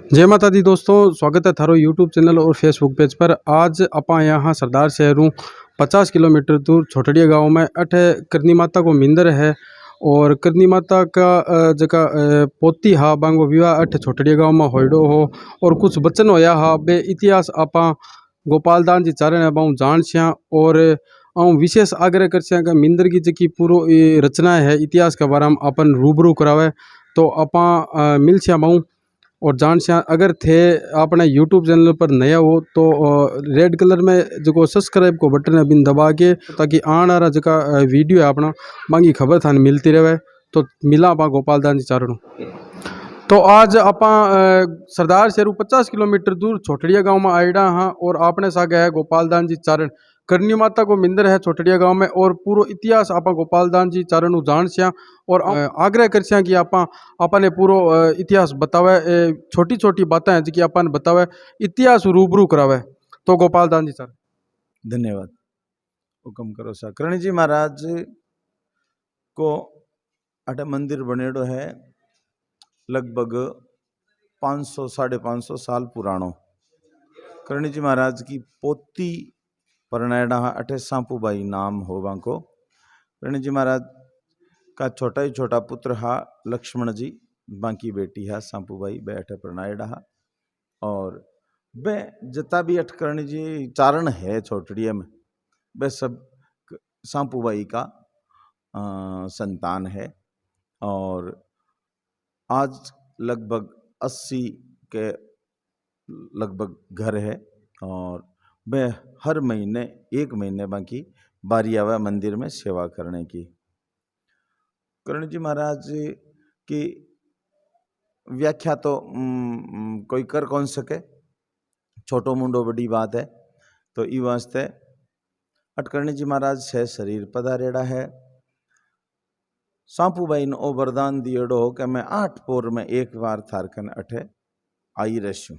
जय माता दी दोस्तों, स्वागत है थारो यूट्यूब चैनल और फेसबुक पेज पर। आज अपा यहाँ सरदार शहरों 50 किलोमीटर दूर छोटड़िया गांव में अठे करनी माता को मिंदर है। और करनी माता का जका पोती हा बांगो विवाह अठे छोटड़िया गांव में होइडो हो और कुछ बचन होया हा बे इतिहास आपा गोपाल दान जी चारण बाऊ जान छिया। और आऊँ विशेष आग्रह कर छिया कि मिंदर की जकी पूरो रचना है इतिहास के बारे में अपन रूबरू करावे। तो आपा मिल छिया बाऊ और जान से अगर थे अपने यूट्यूब चैनल पर नया हो तो रेड कलर में जो सब्सक्राइब को बटन है बिन दबा के, ताकि आने वाला जका वीडियो है अपना मांगी खबर थाने मिलती रहे। तो मिला आप गोपाल दान जी चारणों। तो आज आप सरदार शेरू 50 किलोमीटर दूर छोटड़िया गांव में आईडा हाँ। और आपने सागे है गोपाल दान जी चारण करनी माता को मिंदर है छोटड़िया गांव में। और पूरा इतिहास आप गोपाल दान जी चारण जान सिया और आग्रह कर सिया कि आपने पूरा इतिहास बतावे। छोटी छोटी बातें हैं जी अपन बतावे, इतिहास रूबरू करावे। तो गोपाल दान जी चारण। धन्यवाद। हुक्म करो सा। कर्ण जी महाराज को अटे मंदिर बनेड़ो है लगभग 500 550 साल पुरानो। कर्ण जी महाराज की पोती परनायड़ा अठे सांपूबाई नाम हो बांको। कर्ण जी महाराज का छोटा ही छोटा पुत्र हा लक्ष्मण जी, बाकी बेटी है सांपूबाई, बे अठे परनायड़ा हा। और बे जता भी अठ कर्ण जी चारण है छोटड़िया में, वे सब सांपूबाई का संतान है। और आज लगभग 80 के लगभग घर है। और वे हर महीने 1 महीने बाकी बारी आवा मंदिर में सेवा करने की। कर्ण जी महाराज की व्याख्या तो कोई कर कौन सके, छोटो मुंडो बड़ी बात है। तो ई वास्ते अटकर्ण जी महाराज से शरीर पधारेड़ा है। सांपूबाई ने ओ वरदान दिएड़ो हो कि मैं 8 पोर में एक बार थारकन अठे आई रहूं।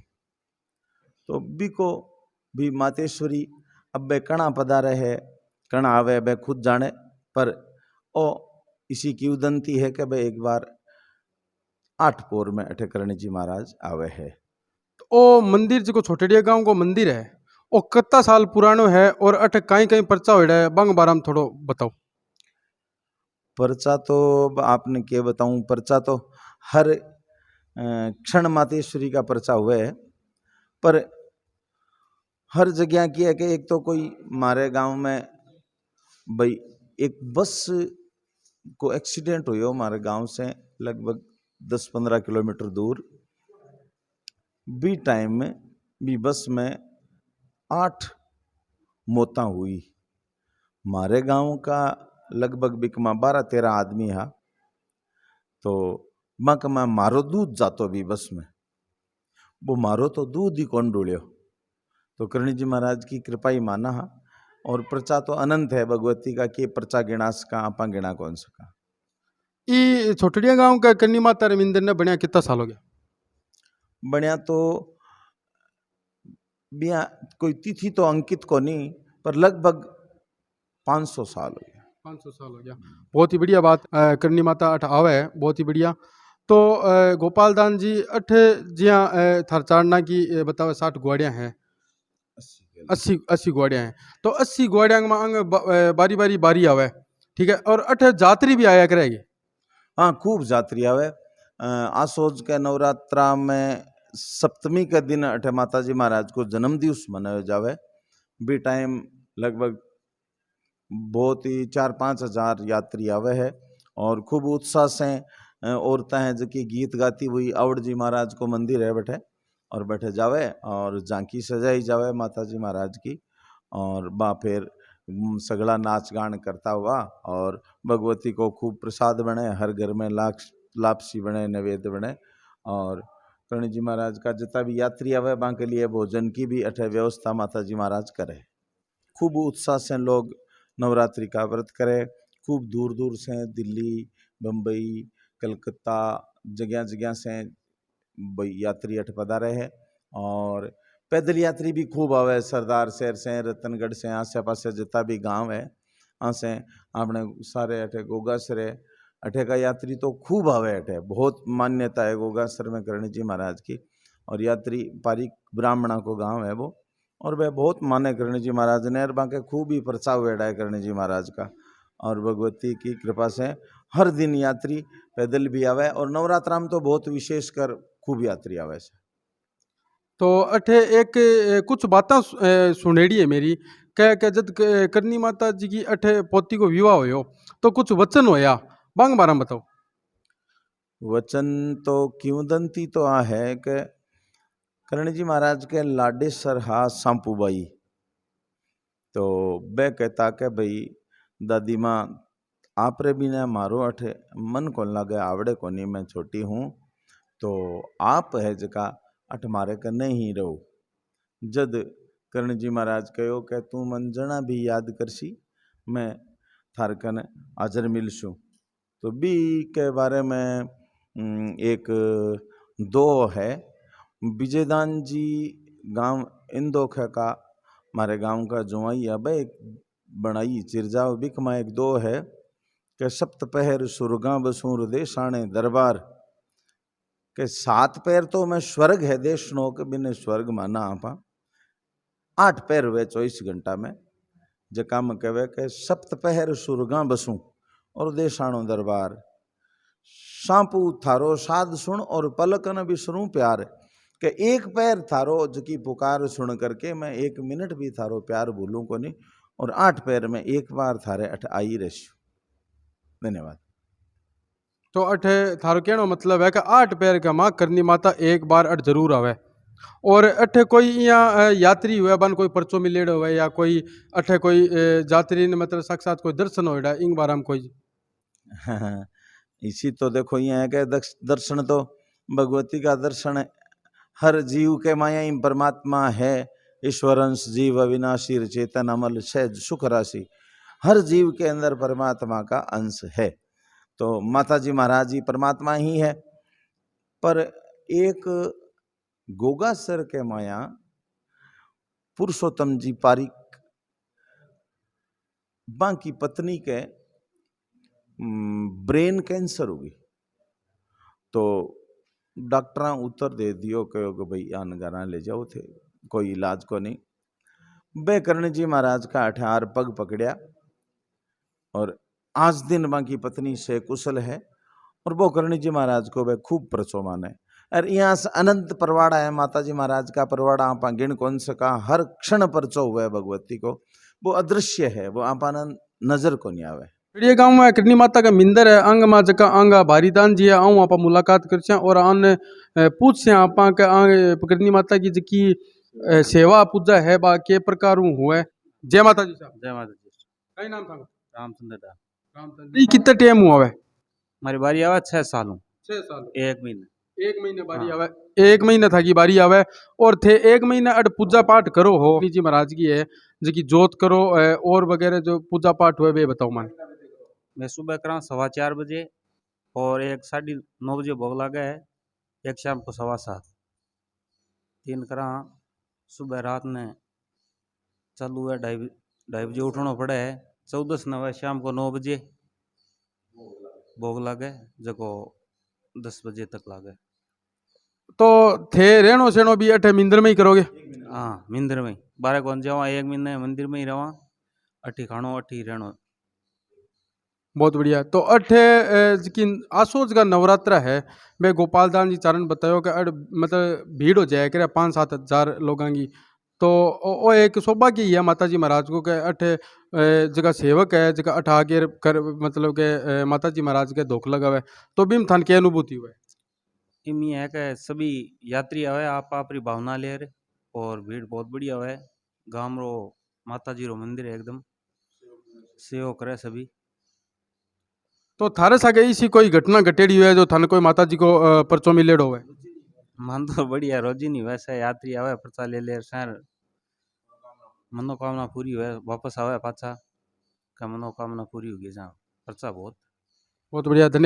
तो बी को भी मातेश्वरी अब बे कणा पधारे है, कणा आवे बे खुद जाने, पर ओ इसी की उदंती है कि बे एक बार 8 पोर में अठे कर्ण जी महाराज आवे है। तो ओ मंदिर जो छोटड़िया गांव को मंदिर है वो कितना साल पुरानो है और अठ कहीं कहीं पर्चा होड़ा है, बंग बाराम थोड़ो बताओ। पर्चा तो आपने क्या बताऊं, पर्चा तो हर क्षण मातेश्वरी का पर्चा हुआ है। पर हर जगह की है कि एक तो कोई मारे गांव में भाई एक बस को एक्सीडेंट हुई हो हमारे गांव से लगभग 10-15 किलोमीटर दूर। बी टाइम में बी बस में 8 मौतें हुई। हमारे गांव का लगभग बिकमा 12-13 आदमी है। तो मक मैं मारो दूध जातो भी बस में, वो मारो तो दूध ही कौन डोलियो। तो कर्ण जी महाराज की कृपा ही माना हा। और पर्चा तो अनंत है भगवती का कि पर्चा गिणास का आपा गिणा कौन सका। ये छोटड़िया गांव का करनी माता रे मंदिर ने बनया कितना साल हो गया? बढ़िया तो बिया कोई तिथि तो अंकित को नहीं, पर लगभग 500 साल हो गया। 500 साल हो गया। बहुत ही बढ़िया बात। करनी माता अठ आवे है, बहुत ही बढ़िया। तो गोपाल दान जी अठ जिया थार चारणा की बतावे 60 घोड़ियाँ हैं, 80 घोड़ियाँ हैं। तो 80 घोड़ियाँ में अंग बारी बारी बारी आवे, ठीक है। और अठ जात्री भी आया करेगी। हाँ, खूब जात्री आवे। आसोज के नवरात्रा में सप्तमी के दिन अठे माता जी महाराज को जन्म दिवस मनाया जावे। बी टाइम लगभग बहुत ही 4-5 हजार यात्री आवे है। और खूब उत्साह से औरतें हैं जो कि गीत गाती हुई आवड़ जी महाराज को मंदिर है बैठे और बैठे जावे और झांकी सजाई जावे माता जी महाराज की। और बा फिर सगड़ा नाच गान करता हुआ और भगवती को खूब प्रसाद बने, हर घर में लापसी बने, नैवेद्य बने। और कर्ण जी महाराज का जितना भी यात्री आवे बा के लिए भोजन की भी अठे व्यवस्था माता जी महाराज करे। खूब उत्साह से लोग नवरात्रि का व्रत करे। खूब दूर दूर से दिल्ली, बम्बई, कलकत्ता जगह जगह से यात्री अठ पधारे है। और पैदल यात्री भी खूब आवे, सरदार शहर से, रतनगढ़ से, आसे पासे जितना भी गांव है आ से अपने सारे अठे गोगासर है, अठे का यात्री तो खूब आवे। अठे बहुत मान्यता है गोगासर में कर्ण जी महाराज की। और यात्री पारिक ब्राह्मणा को गांव है वो, और वह बहुत माने कर्ण जी महाराज ने, और बाकी खूब ही प्रचार वेड़ा है कर्ण जी महाराज का। और भगवती की कृपा से हर दिन यात्री पैदल भी आवे, और नवरात्रा में तो बहुत विशेष कर खूब यात्री आवे से। तो अठे एक कुछ बातें सुनेड़ी है मेरी के जब करनी माता जी की अठे पोती को विवाह होयो तो कुछ वचन होया, बांग बारा में बताओ। वचन तो किंवदंती तो आ है कि कर्ण जी महाराज के लाडेसर हा सांपूबाई, तो बे कहता के भाई दादी माँ आप रे भी ने मारो अठे मन को लागे आवड़े कोनी, मैं छोटी हूँ, तो आप है जका अठ मारे कने ही रहो। जद कर्ण जी महाराज कहो कि तू मन जना भी याद करसी, मैं थार कने हाजर मिलसूँ। तो बी के बारे में एक दो है। विजयदान जी गांव इंदोख का हमारे गांव का जुआई, अब एक बनाई चिरजाओ बिकमा एक दो है कि सप्त पहर सुरगा बसूर देशाने दरबार, के 7 पैर तो मैं स्वर्ग है देश नो के बिने स्वर्ग माना आपा, 8 पैर वे 24 घंटा में जका में कहे के सप्त पहर सुरगा बसूं और देशाणो दरबार, सांपू थारो साध सुन और पलकन बिसरूं प्यार, के एक पैर थारो जकी पुकार सुन करके मैं 1 मिनट भी थारो प्यार भूलूं को नहीं, और 8 पैर में एक बार थारे अठ आई रही। धन्यवाद। तो अठे थारो कहनो मतलब है कि 8 पैर का माँ करनी माता एक बार अठ जरूर आवे। और अठे कोई यहाँ यात्री हुए बन कोई पर्चो मिलेड़ो हुए या कोई अठे कोई यात्री ने मतलब साक्षात कोई दर्शन होएड़ा इंग बार हम कोई। इसी तो देखो ये है कि दर्शन तो भगवती का दर्शन है, हर जीव के माया ही परमात्मा है, ईश्वरंश जीव अविनाशी चेतन अमल सहज सुख राशि, हर जीव के अंदर परमात्मा का अंश है। तो माता जी महाराज जी परमात्मा ही है, पर एक गोगासर के माया पुरुषोत्तम जी पारिक बाकी पत्नी के ब्रेन कैंसर होगी, तो डॉक्टर उत्तर दे दियो कहो कि भाई आन गाना ले जाओ थे, कोई इलाज को नहीं। बे कर्ण जी महाराज का 18 पग पकड़िया, और आज दिन बाकी पत्नी से कुशल है, और वो कर्ण जी महाराज को वह खूब प्रचोमान है। और यहाँ से अनंत परवाड़ा है माता जी महाराज का परवाड़ा, आप गिन कौन सका, हर क्षण परचो हुआ है भगवती को, वो अदृश्य है, वो आप नजर को नहीं आवे। ये गांव में करनी माता का मिंदर है, अंग मा जका अंगा भारीदान जी है, आऊँ आप मुलाकात कर और आन पूछ आप करनी माता की जकी सेवा पूजा है बा के प्रकार हुए। जय माता जी साहब। जय माता दी। कई नाम था? रामचंद्र दा। रामचंद्र। ये कितने टाइम हुआ है? हमारी बारी आवा 6 सालों। 6 साल। 1 महीने। 1 महीने बारी हाँ। आवे। 1 महीना था की बारी आवे, और थे 1 महीना अड पूजा पाठ करो हो जी महाराज की है जकी जोत करो और वगैरह जो पूजा पाठ हुए वे बताओ मन। मैं सुबह करा 4:15 बजे, और एक 9:30 बजे भोग लागे है, एक शाम को 7:15, 3 करा सुबह रात ने चालू है, 2:30 बजे उठना पड़े है, 14 नवे शाम को 9 बजे भोग लागे, जको 10 बजे तक लागे। तो थे रहनो सेनो भी अठे मिंदर में ही करोगे? हाँ, मंदिर में 12 को जावा, 1 महीने मंदिर में ही रहा, अठी खानो अठी रहनो। बहुत बढ़िया। तो अठे जकी आसोज का नवरात्रा है, मैं गोपाल दान जी चारण बतायो कि अड मतलब भीड़ हो जाए करे 5-7 हजार लोगों की, तो ओ एक सौभाग्य ही है माता जी महाराज को के अठे जगह सेवक है जगह अठ आगे कर मतलब के माता जी महाराज के धोख लगावे, तो भी थान के अनुभूति हुए? इम ये है कि सभी यात्री आवे आप आपरी भावना ले रहे, और भीड़ बहुत बढ़िया है। गांव रो माता जी रो मंदिर है, एकदम सेवा करे सभी। तो थारे सागे इसी कोई घटना घटेड़ी हुई है जो थाने कोई माता जी को परचो मिलेड़ो हुए? मन तो बढ़िया रोजी नहीं, वैसे यात्री आवे पर्चा ले ले शहर, मनोकामना पूरी हुए, वापस आवे पाछा का मनोकामना पूरी होगी जहाँ पर्चा बहुत बहुत बढ़िया, धन्यवाद।